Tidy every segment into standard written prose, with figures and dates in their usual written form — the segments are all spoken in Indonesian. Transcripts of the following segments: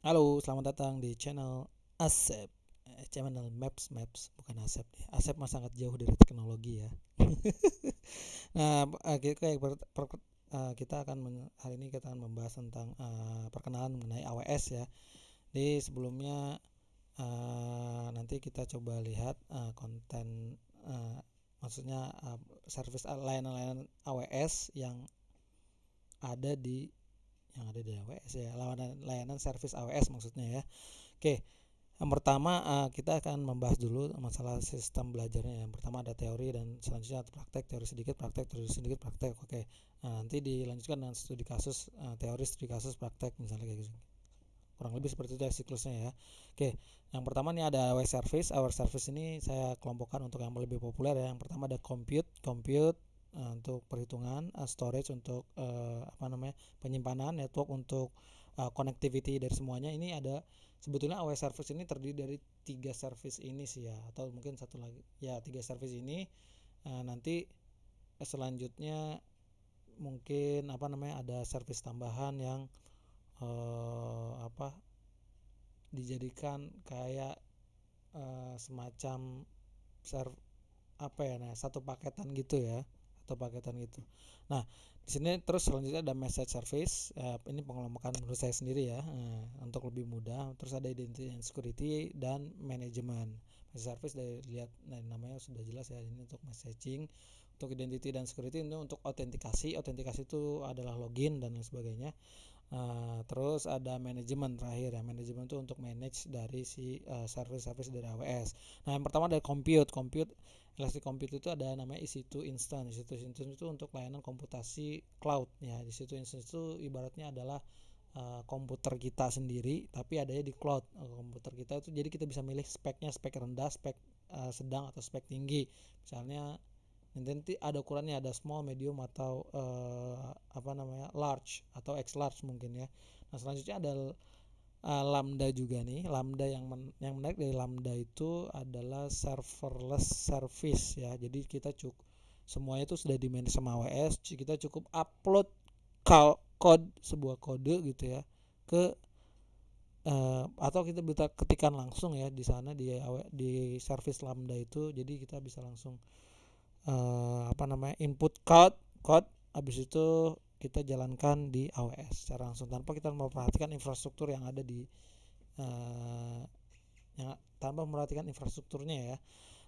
Halo, selamat datang di channel Asep. Channel Maps, bukan Asep deh. Asep mah sangat jauh dari teknologi ya. Nah, kita akan hari ini kita akan membahas tentang perkenalan mengenai AWS ya. Di sebelumnya nanti kita coba lihat konten maksudnya service layanan-layanan AWS ada di yang ada di AWS ya, layanan service AWS maksudnya ya. Oke, yang pertama kita akan membahas dulu masalah sistem belajarnya. Yang pertama ada teori dan selanjutnya praktek, teori sedikit, praktek, teori sedikit, praktek. Oke, nah, nanti dilanjutkan dengan studi kasus, teori, studi kasus, praktek misalnya kayak gitu. Kurang lebih seperti itu ya siklusnya ya. Oke, yang pertama nih ada AWS Service. AWS Service ini saya kelompokkan untuk yang lebih populer ya. Yang pertama ada compute untuk perhitungan, storage untuk penyimpanan, network untuk connectivity dari semuanya. Ini ada sebetulnya AWS Service ini terdiri dari 3 service ini sih ya, atau mungkin satu lagi ya, 3 service ini. Nanti selanjutnya mungkin ada service tambahan yang dijadikan kayak semacam serv satu paketan gitu ya, atau paketan gitu. Nah, di sini terus selanjutnya ada message service. Ini pengelompokan menurut saya sendiri ya, untuk lebih mudah. Terus ada identity and security dan management. Message service dari lihat namanya sudah jelas ya, ini untuk messaging. Untuk identity dan security itu untuk autentikasi. Autentikasi itu adalah login dan lain sebagainya. Terus ada manajemen terakhir ya. Manajemen itu untuk manage dari si service-service dari AWS. Nah, yang pertama dari compute. Elastic Compute itu ada namanya EC2 Instance. EC2 Instance itu untuk layanan komputasi cloud ya. EC2 Instance itu ibaratnya adalah komputer kita sendiri tapi adanya di cloud. Komputer kita itu jadi kita bisa milih speknya, spek rendah, spek sedang atau spek tinggi. Misalnya nanti ada ukurannya, ada small, medium atau large atau X large mungkin ya. Nah, selanjutnya ada Lambda juga nih. Lambda yang menarik dari Lambda itu adalah serverless service ya. Jadi kita semuanya itu sudah di manage sama AWS. Kita cukup upload sebuah kode gitu ya ke atau kita bisa ketikkan langsung ya di sana di service Lambda itu. Jadi kita bisa langsung input code habis itu kita jalankan di AWS secara langsung tanpa kita memperhatikan infrastruktur yang ada di yang tanpa memperhatikan infrastrukturnya ya.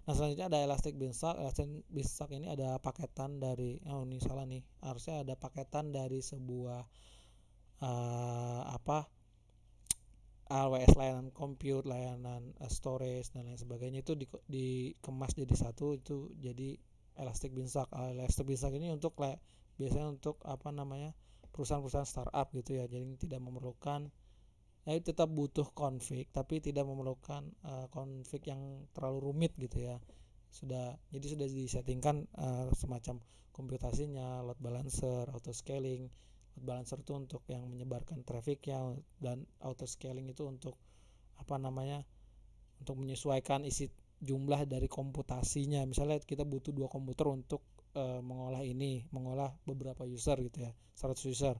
Nah, selanjutnya ada Elastic Beanstalk. Elastic Beanstalk ini ada paketan dari ini salah nih, harusnya ada paketan dari sebuah AWS layanan compute, layanan storage dan lain sebagainya itu dikemas jadi satu, itu jadi Elastic Beanstalk. Elastic Beanstalk ini biasanya untuk perusahaan-perusahaan startup gitu ya. Jadi tidak memerlukan tetap butuh config tapi tidak memerlukan config yang terlalu rumit gitu ya. Jadi sudah disettingkan semacam komputasinya, load balancer, auto scaling. Load balancer itu untuk yang menyebarkan trafficnya, dan auto scaling itu untuk untuk menyesuaikan isi jumlah dari komputasinya. Misalnya kita butuh 2 komputer untuk mengolah beberapa user gitu ya, 100 user.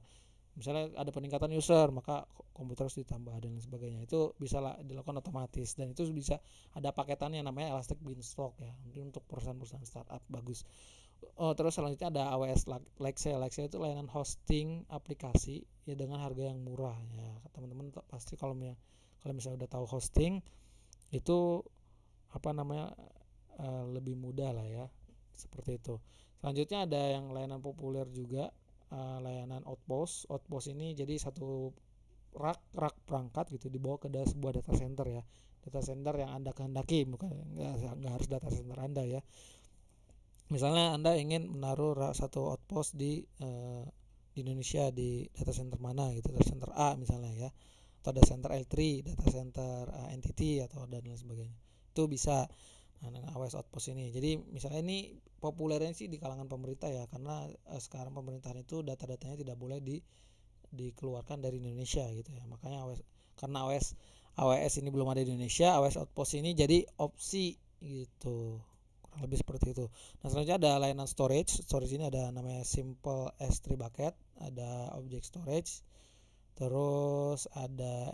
Misalnya ada peningkatan user, maka komputer harus ditambah dan lain sebagainya. Itu bisa dilakukan otomatis, dan itu bisa ada paketannya namanya Elastic Beanstalk ya, untuk perusahaan-perusahaan startup bagus. Terus selanjutnya ada AWS Lexia. Lexia itu layanan hosting aplikasi ya dengan harga yang murah ya. Teman-teman pasti kalau misalnya udah tahu hosting itu lebih mudah lah ya, seperti itu. Selanjutnya ada yang layanan populer juga, layanan Outpost. Outpost ini jadi satu rak perangkat gitu dibawa ke sebuah data center ya. Data center yang Anda kehendaki, bukan nggak harus data center Anda ya. Misalnya Anda ingin menaruh satu outpost di Indonesia, di data center mana gitu, data center A misalnya ya, atau data center L3, data center entity atau dan lain sebagainya. Itu bisa dengan AWS Outpost ini. Jadi misalnya ini populernya sih di kalangan pemerintah ya, karena sekarang pemerintahan itu data-datanya tidak boleh dikeluarkan dari Indonesia gitu ya. Makanya karena AWS ini belum ada di Indonesia, AWS Outpost ini jadi opsi gitu. Kurang lebih seperti itu. Nah, selanjutnya ada layanan storage. Storage ini ada namanya Simple S3 Bucket, ada Object Storage. Terus ada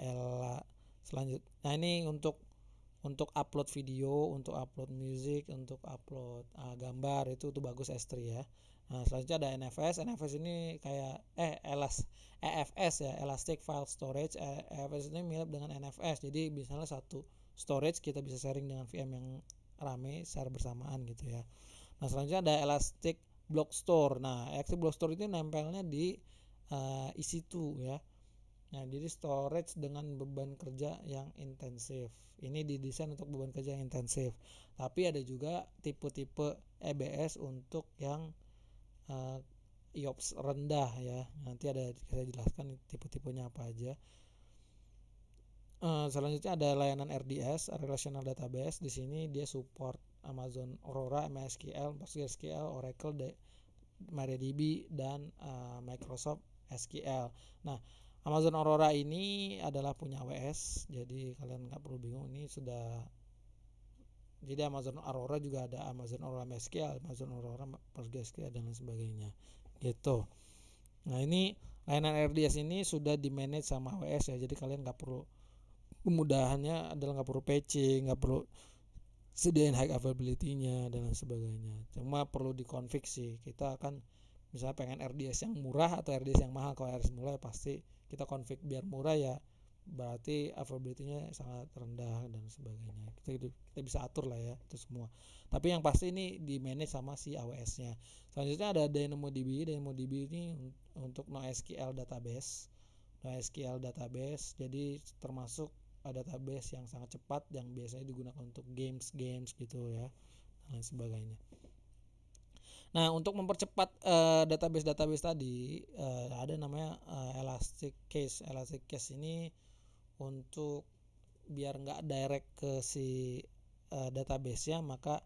selanjutnya. Nah, ini untuk upload video, untuk upload musik, untuk upload gambar itu bagus S3 ya. Nah, selanjutnya ada NFS. NFS ini kayak EFS ya, Elastic File Storage. EFS ini mirip dengan NFS. Jadi misalnya satu storage kita bisa sharing dengan VM yang rame secara bersamaan gitu ya. Nah, selanjutnya ada Elastic Block Store. Nah, Elastic Block Store itu nempelnya di EC2 ya. Nah, jadi storage dengan beban kerja yang intensif. Ini didesain untuk beban kerja yang intensif. Tapi ada juga tipe-tipe EBS untuk yang IOPS rendah ya. Nanti saya jelaskan tipe-tipenya apa aja. Selanjutnya ada layanan RDS, Relational Database. Di sini dia support Amazon Aurora, MySQL, PostgreSQL, Oracle, MariaDB, dan Microsoft SQL. Nah, Amazon Aurora ini adalah punya AWS, jadi kalian nggak perlu bingung, ini sudah. Jadi Amazon Aurora juga ada Amazon Aurora MySQL, Amazon Aurora PostgreSQL dan lain sebagainya gitu. Nah, ini layanan RDS ini sudah di manage sama AWS ya, jadi kalian nggak perlu, kemudahannya adalah nggak perlu patching, nggak perlu sediain high availability-nya dan lain sebagainya. Cuma perlu dikonfig sih. Kita akan misalnya pengen RDS yang murah atau RDS yang mahal. Kalau RDS murah pasti kita config biar murah ya, berarti availability-nya sangat rendah dan sebagainya. Kita bisa atur lah ya itu semua. Tapi yang pasti ini di manage sama si AWS-nya. Selanjutnya ada DynamoDB. DynamoDB ini untuk NoSQL database. NoSQL database jadi termasuk database yang sangat cepat yang biasanya digunakan untuk games gitu ya dan lain sebagainya. Nah, untuk mempercepat database tadi ada namanya Elastic Cache. Elastic Cache ini untuk biar nggak direct ke si database-nya, maka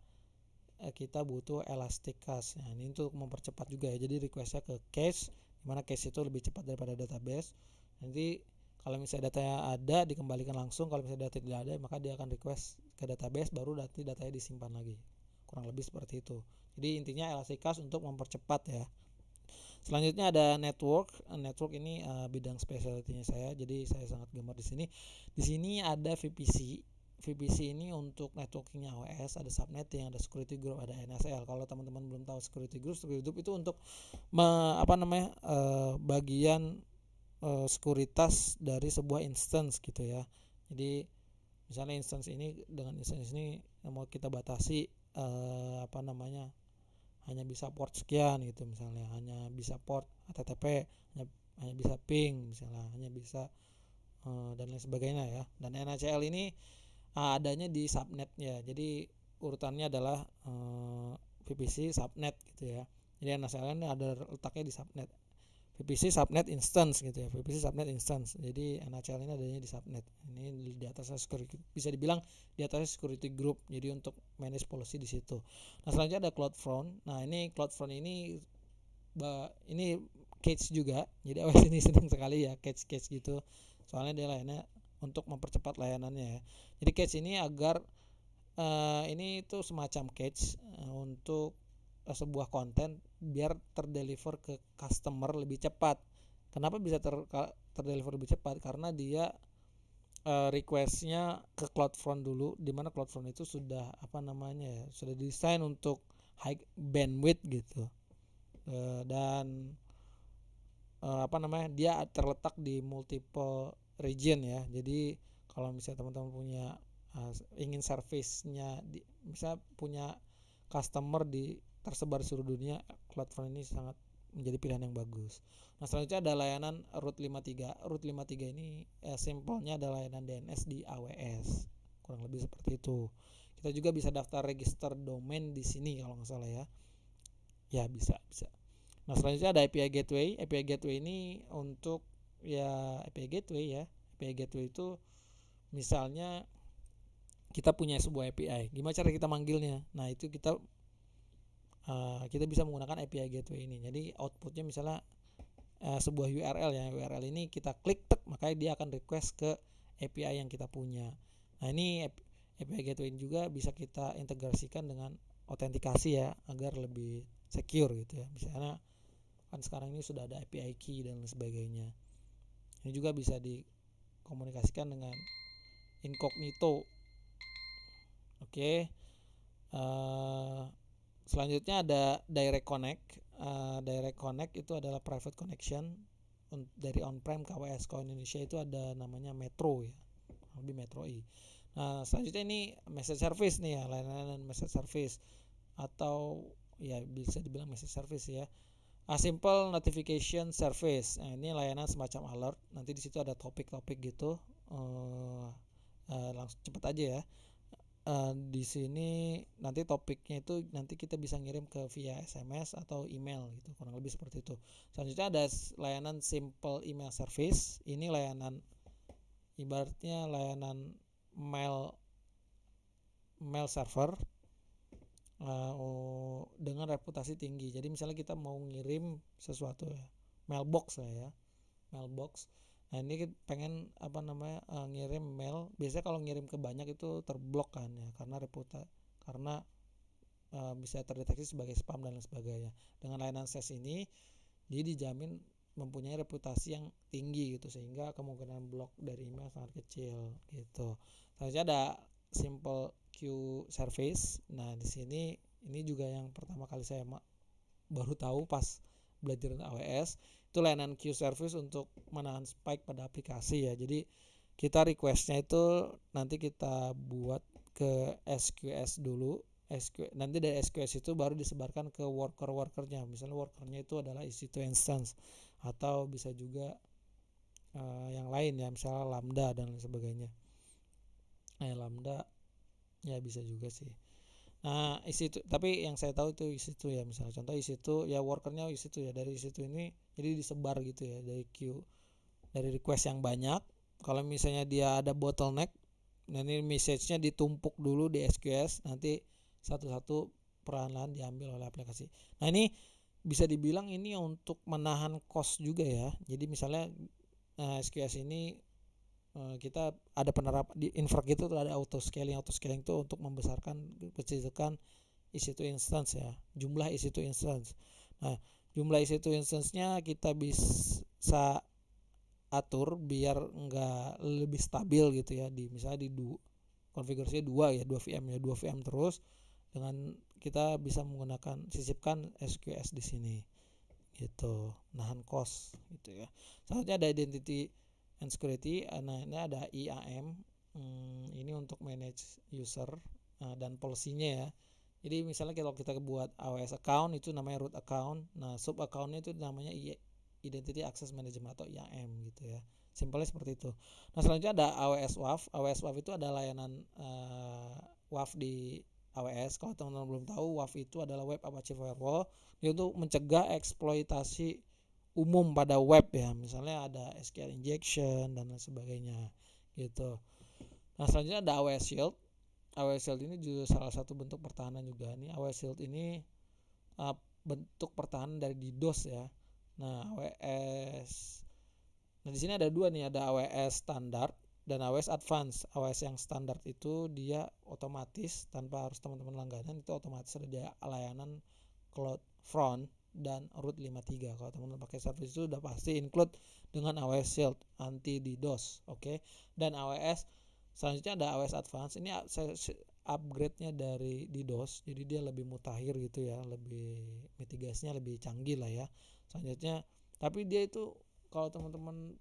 kita butuh Elastic Cache. Nah, ini untuk mempercepat juga ya. Jadi request-nya ke cache, dimana cache itu lebih cepat daripada database. Nanti kalau misalnya datanya ada dikembalikan langsung, kalau misalnya data tidak ada maka dia akan request ke database, baru datanya disimpan lagi. Kurang lebih seperti itu. Jadi intinya Elastic Cache untuk mempercepat ya. Selanjutnya ada network. Network ini bidang specialty-nya saya, jadi saya sangat gemar di sini. Di sini ada VPC. VPC ini untuk networkingnya AWS, ada subnetting, ada security group, ada NSL. Kalau teman-teman belum tahu security group itu untuk bagian sekuritas dari sebuah instance gitu ya. Jadi misalnya instance ini dengan instance ini mau kita batasi hanya bisa port sekian gitu, misalnya hanya bisa port HTTP, hanya bisa ping misalnya, hanya bisa dan lain sebagainya ya. Dan NACL ini adanya di subnet ya. Jadi urutannya adalah VPC subnet gitu ya. Jadi NACL ini ada letaknya di subnet. VPC subnet instance gitu ya. VPC subnet instance. Jadi NACL ini adanya di subnet. Ini di atasnya security, bisa dibilang di atasnya security group. Jadi untuk manage policy di situ. Nah, selanjutnya ada CloudFront. Nah, ini CloudFront ini cache juga. Jadi AWS ini senang sekali ya cache gitu. Soalnya dia layannya untuk mempercepat layanannya ya. Jadi cache ini agar ini itu semacam cache untuk sebuah konten biar terdeliver ke customer lebih cepat. Kenapa bisa terdeliver lebih cepat? Karena dia requestnya ke CloudFront dulu, dimana CloudFront itu sudah sudah desain untuk high bandwidth gitu, dan dia terletak di multiple region ya. Jadi kalau misalnya teman-teman punya ingin service-nya misalnya punya customer tersebar di seluruh dunia, CloudFront ini sangat menjadi pilihan yang bagus. Nah, selanjutnya ada layanan Route 53. Route 53 ini simpelnya ada layanan DNS di AWS. Kurang lebih seperti itu. Kita juga bisa daftar register domain di sini kalau nggak salah ya. Ya, bisa. Nah, selanjutnya ada API Gateway. API Gateway ini untuk API Gateway ya. API Gateway itu misalnya kita punya sebuah API. Gimana cara kita manggilnya? Nah, itu kita bisa menggunakan API Gateway ini. Jadi outputnya misalnya sebuah URL ya. URL ini kita klik maka dia akan request ke API yang kita punya. Nah, ini API Gateway ini juga bisa kita integrasikan dengan autentikasi ya, agar lebih secure gitu ya. Misalnya kan sekarang ini sudah ada API key dan sebagainya. Ini juga bisa dikomunikasikan dengan incognito. Oke. Selanjutnya ada direct connect. Direct connect itu adalah private connection dari on-prem ke AWS. Kalau Indonesia itu ada namanya Metro ya, lebih Metro I. Nah selanjutnya ini message service nih ya, layanan message service atau ya bisa dibilang message service ya. A simple notification service. Nah, ini layanan semacam alert. Nanti di situ ada topik-topik gitu. Langsung cepet aja ya. Di sini nanti topiknya itu nanti kita bisa ngirim ke via SMS atau email gitu, kurang lebih seperti itu. Selanjutnya ada layanan simple email service. Ini layanan ibaratnya layanan mail server dengan reputasi tinggi. Jadi misalnya kita mau ngirim sesuatu ya, mailbox lah ya, mailbox. Nah ini pengen ngirim mail. Biasanya kalau ngirim ke banyak itu terblok kan ya, karena bisa terdeteksi sebagai spam dan lain sebagainya. Dengan layanan SES ini dia dijamin mempunyai reputasi yang tinggi gitu, sehingga kemungkinan blok dari email sangat kecil gitu. Selanjutnya ada simple queue service. Nah di sini ini juga yang pertama kali saya baru tahu pas belajar AWS. Itu layanan queue service untuk menahan spike pada aplikasi ya. Jadi kita requestnya itu nanti kita buat ke SQS dulu. Nanti dari SQS itu baru disebarkan ke workernya. Misalnya workernya itu adalah EC2 instance atau bisa juga yang lain ya, misalnya Lambda dan lain sebagainya. Lambda ya bisa juga sih. Nah EC2, tapi yang saya tahu itu EC2 ya, misalnya contoh EC2 ya, workernya EC2 ya, dari EC2 ini jadi disebar gitu ya, dari queue, dari request yang banyak. Kalau misalnya dia ada bottleneck, nanti message-nya ditumpuk dulu di SQS, nanti satu-satu perlahan-lahan diambil oleh aplikasi. Nah ini bisa dibilang ini untuk menahan cost juga ya. Jadi misalnya SQS ini kita ada penerapan di Inverk itu ada auto scaling itu untuk membesarkan kecilkan EC2 instance ya, jumlah EC2 instance. Nah jumlah EC2 instance-nya kita bisa atur biar enggak lebih stabil gitu ya, di misalnya di konfigurasinya 2 VM ya, 2 VM terus, dengan kita bisa menggunakan sisipkan SQS di sini gitu, nahan cost gitu ya. Selanjutnya ada identity and security. Nah ini ada IAM, ini untuk manage user dan policy-nya ya. Jadi misalnya kalau kita buat AWS account itu namanya root account, nah sub account-nya itu namanya Identity Access Management atau IAM gitu ya. Simpelnya seperti itu. Nah selanjutnya ada AWS WAF. AWS WAF itu ada layanan WAF di AWS. Kalau teman-teman belum tahu, WAF itu adalah Web Apache Firewall. Dia untuk mencegah eksploitasi umum pada web ya. Misalnya ada SQL injection dan lain sebagainya gitu. Nah selanjutnya ada AWS Shield. AWS Shield ini juga salah satu bentuk pertahanan juga. Nih AWS Shield ini bentuk pertahanan dari DDoS ya. Nah di sini ada dua nih, ada AWS standar dan AWS advance. AWS yang standar itu dia otomatis tanpa harus teman-teman langganan, itu otomatis ada dia layanan CloudFront dan Root 53. Kalau teman-teman pakai service itu udah pasti include dengan AWS Shield anti DDoS, oke. Dan AWS selanjutnya ada AWS Advance. Ini upgrade-nya dari DDoS, jadi dia lebih mutakhir gitu ya, lebih mitigasinya lebih canggih lah ya. Selanjutnya, tapi dia itu kalau teman-teman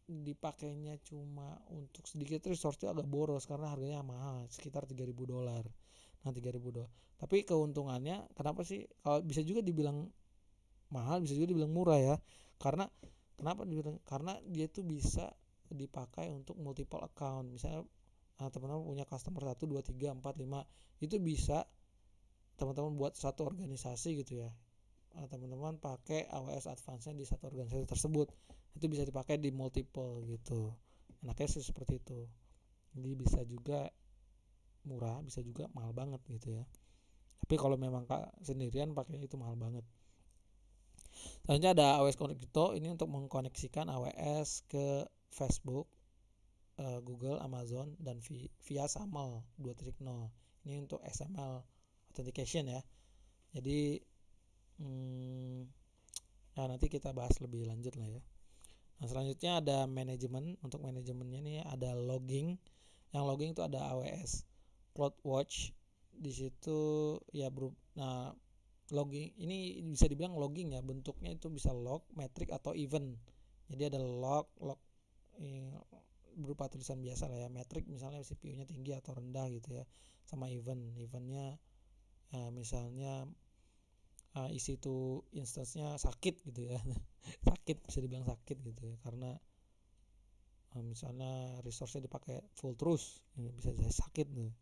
dipakainya cuma untuk sedikit resource itu agak boros karena harganya mahal, sekitar $3.000. Nah $3.000. Tapi keuntungannya kenapa sih? Kalau bisa juga dibilang mahal, bisa juga dibilang murah ya. Karena kenapa dibilang? Karena dia tuh bisa dipakai untuk multiple account. Misalnya teman-teman punya customer 1, 2, 3, 4, 5, itu bisa teman-teman buat satu organisasi gitu ya. Teman-teman pakai AWS Advance-nya di satu organisasi tersebut, itu bisa dipakai di multiple gitu. Enaknya sih seperti itu. Jadi bisa juga murah, bisa juga mahal banget gitu ya. Tapi kalau memang sendirian pakai itu mahal banget. Selanjutnya ada AWS Connecto, ini untuk mengkoneksikan AWS ke Facebook, Google, Amazon, dan via SAML 2.0. Ini untuk XML authentication ya. Jadi nah nanti kita bahas lebih lanjut lah ya. Nah, selanjutnya ada manajemen. Untuk manajemennya nih ada logging. Yang logging itu ada AWS CloudWatch. Di situ ya nah, logging ini bisa dibilang logging ya, bentuknya itu bisa log, metrik atau event. Jadi ada log berupa tulisan biasa lah ya, metrik misalnya CPU-nya tinggi atau rendah gitu ya, sama eventnya misalnya isi itu instance-nya sakit gitu ya sakit, bisa dibilang sakit gitu ya, karena misalnya resource-nya dipakai full terus bisa jadi sakit nih,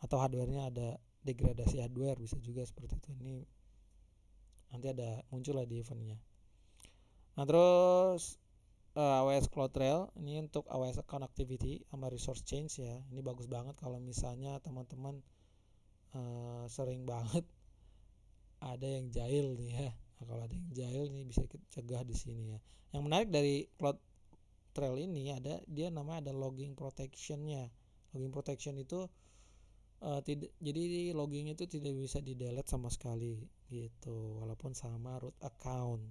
atau hardware-nya ada degradasi hardware, bisa juga seperti itu. Ini nanti ada muncul lah di eventnya. Nah terus AWS CloudTrail ini untuk AWS account activity sama resource change ya. Ini bagus banget kalau misalnya teman-teman sering banget ada yang jahil nih ya. Nah, kalau ada yang jahil ini bisa kita cegah di sini ya. Yang menarik dari CloudTrail ini dia namanya ada logging protectionnya. Logging protection itu jadi logging itu tidak bisa di delete sama sekali gitu, walaupun sama root account.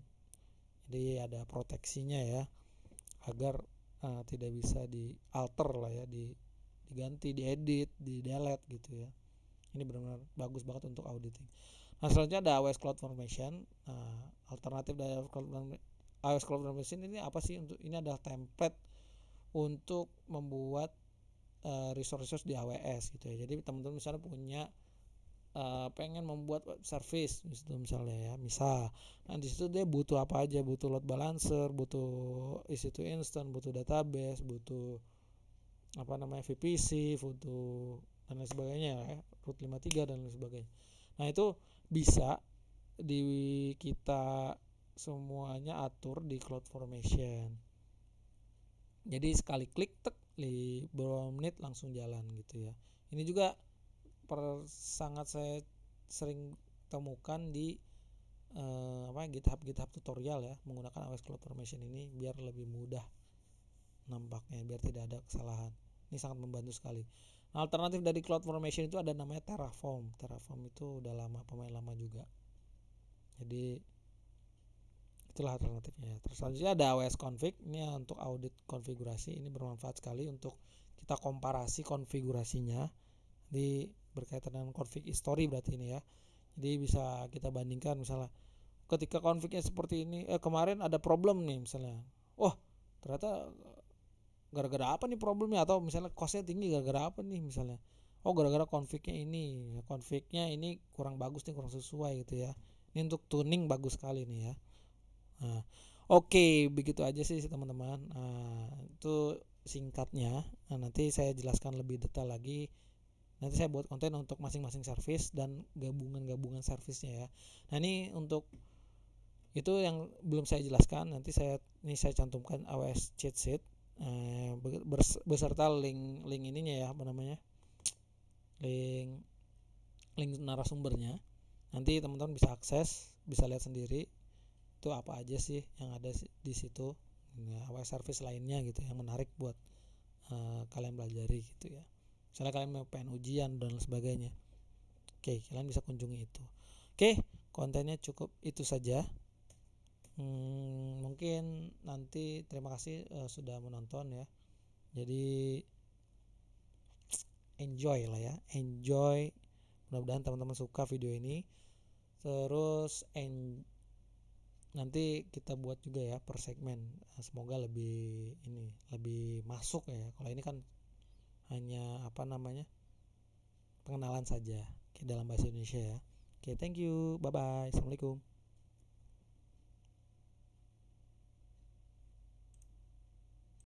Jadi ada proteksinya ya, agar tidak bisa di alter lah ya, diganti, diedit, di delete gitu ya. Ini benar-benar bagus banget untuk auditing. Nah selanjutnya ada AWS CloudFormation. Alternatif dari AWS CloudFormation ini apa sih? Ini adalah template untuk membuat resources di AWS gitu ya. Jadi teman-teman misalnya punya pengen membuat web service misalnya ya, misal nah di situ dia butuh apa aja, butuh load balancer, butuh EC2 instance, butuh database, butuh VPC, butuh dan lain sebagainya ya, root 53 dan lain sebagainya. Nah itu bisa kita semuanya atur di CloudFormation. Jadi sekali klik beberapa menit langsung jalan gitu ya. Ini juga sangat saya sering temukan di GitHub tutorial ya, menggunakan AWS CloudFormation ini biar lebih mudah nampaknya, biar tidak ada kesalahan. Ini sangat membantu sekali. Nah, alternatif dari CloudFormation itu ada namanya Terraform. Terraform itu udah pemain lama juga. Jadi itulah alternatifnya. Terus selanjutnya ada AWS Config. Ini untuk audit konfigurasi. Ini bermanfaat sekali untuk kita komparasi konfigurasinya berkaitan dengan config history berarti ini ya. Jadi bisa kita bandingkan misalnya ketika confignya seperti ini, kemarin ada problem nih misalnya. Ternyata gara-gara apa nih problemnya, atau misalnya costnya tinggi gara-gara apa nih misalnya. Gara-gara confignya ini kurang bagus nih, kurang sesuai gitu ya. Ini untuk tuning bagus sekali nih ya. Nah, oke, begitu aja sih teman-teman. Nah, itu singkatnya. Nah, nanti saya jelaskan lebih detail lagi. Nanti saya buat konten untuk masing-masing service dan gabungan servicenya ya. Nah ini untuk itu yang belum saya jelaskan, nanti saya cantumkan AWS cheat sheet beserta link ininya ya, link narasumbernya. Nanti teman-teman bisa akses, bisa lihat sendiri itu apa aja sih yang ada di situ. AWS service lainnya gitu yang menarik buat kalian pelajari gitu ya. Misalnya kalian mau pengen ujian dan sebagainya, kalian bisa kunjungi itu. Kontennya cukup itu saja. Mungkin nanti terima kasih sudah menonton ya. Jadi enjoy lah ya, enjoy. Mudah-mudahan teman-teman suka video ini. Terus nanti kita buat juga ya per segmen. Semoga lebih masuk ya. Kalau ini kan hanya pengenalan saja dalam bahasa Indonesia ya. Thank you, bye bye, assalamualaikum.